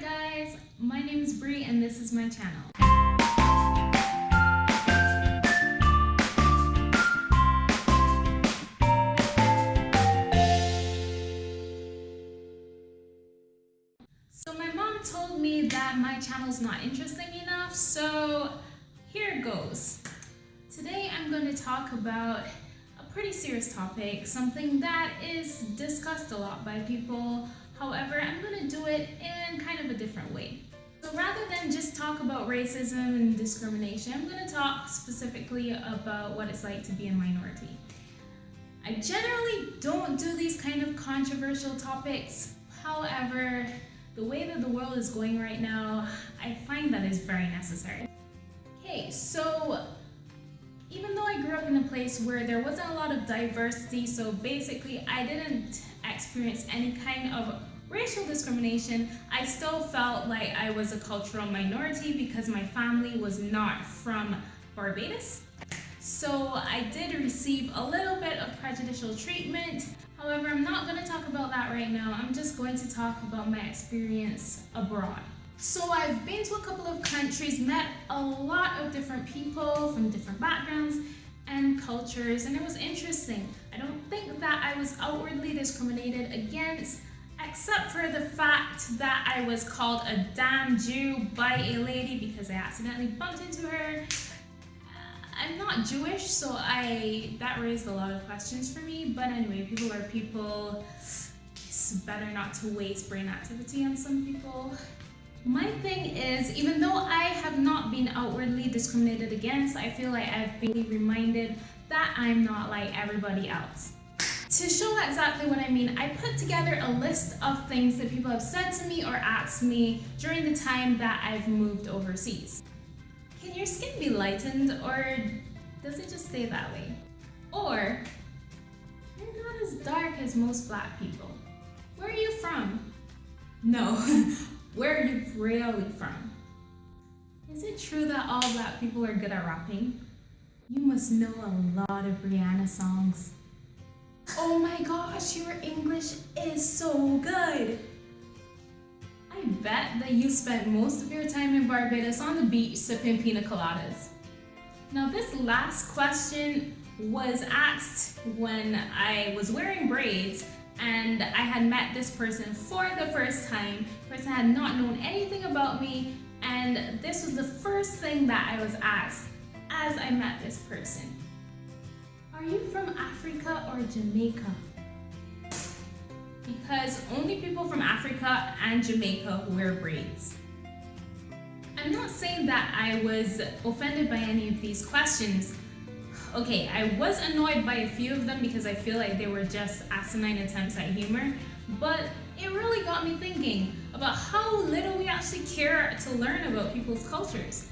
guys, my name is Bree and this is my channel. So my mom told me that my channel's not interesting enough, so here it goes. Today I'm going to talk about a pretty serious topic, something that is discussed a lot by people. However, I'm going to do it in kind of a different way. So rather than just talk about racism and discrimination, I'm going to talk specifically about what it's like to be a minority. I generally don't do these kind of controversial topics. However, the way that the world is going right now, I find that is very necessary. Okay, so even though I grew up in a place where there wasn't a lot of diversity, so basically I didn't experience any kind of racial discrimination, I still felt like I was a cultural minority because my family was not from Barbados. So I did receive a little bit of prejudicial treatment. However, I'm not going to talk about that right now. I'm just going to talk about my experience abroad. So I've been to a couple of countries, met a lot of different people from different backgrounds and cultures, and it was interesting. I don't think that I was outwardly discriminated against, except for the fact that I was called a damn Jew by a lady because I accidentally bumped into her. I'm not Jewish, so that raised a lot of questions for me, but anyway, people are people. It's better not to waste brain activity on some people. My thing is, even though I have not been outwardly discriminated against, I feel like I've been reminded that I'm not like everybody else. To show exactly what I mean, I put together a list of things that people have said to me or asked me during the time that I've moved overseas. Can your skin be lightened, or does it just stay that way? Or, you're not as dark as most black people. Where are you from? No, where are you really from? Is it true that all black people are good at rapping? You must know a lot of Rihanna songs. Oh my gosh, your English is so good! I bet that you spent most of your time in Barbados on the beach sipping pina coladas. Now this last question was asked when I was wearing braids and I had met this person for the first time. The person had not known anything about me, and this was the first thing that I was asked as I met this person. Are you from Africa or Jamaica? Because only people from Africa and Jamaica wear braids. I'm not saying that I was offended by any of these questions. Okay, I was annoyed by a few of them because I feel like they were just asinine attempts at humor, but it really got me thinking about how little we actually care to learn about people's cultures.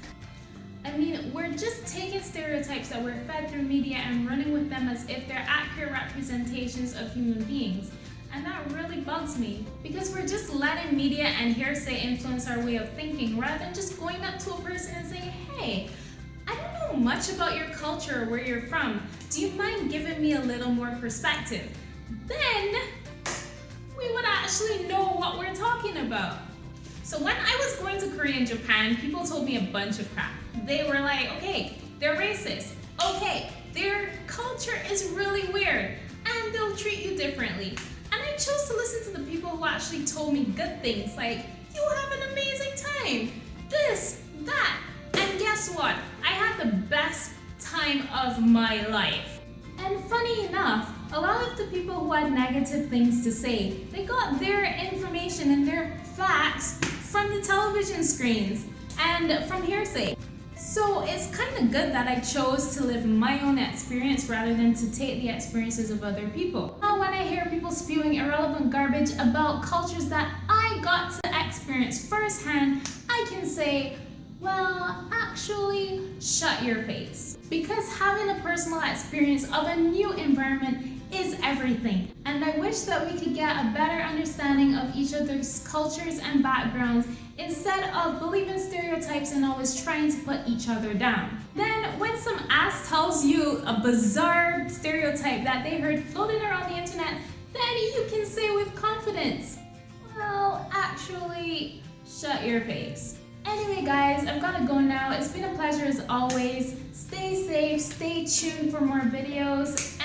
I mean, we're just taking stereotypes that we're fed through media and running with them as if they're accurate representations of human beings. And that really bugs me, because we're just letting media and hearsay influence our way of thinking rather than just going up to a person and saying, hey, I don't know much about your culture or where you're from. Do you mind giving me a little more perspective? Then we would actually know what we're talking about. So when I was going to Korea and Japan, people told me a bunch of crap. They were like, okay, they're racist. Okay, their culture is really weird and they'll treat you differently. And I chose to listen to the people who actually told me good things like, you have an amazing time, this, that, and guess what? I had the best time of my life. And funny enough, a lot of the people who had negative things to say, they got their information and their facts from the television screens and from hearsay. So it's kind of good that I chose to live my own experience rather than to take the experiences of other people. Now when I hear people spewing irrelevant garbage about cultures that I got to experience firsthand, I can say, well, actually, shut your face. Because having a personal experience of a new environment is everything. And I wish that we could get a better understanding of each other's cultures and backgrounds instead of believing stereotypes and always trying to put each other down. Then when some ass tells you a bizarre stereotype that they heard floating around the internet, then you can say with confidence, well, actually, Shut your face. Anyway guys, I've gotta go now. It's been a pleasure as always. Stay safe, stay tuned for more videos.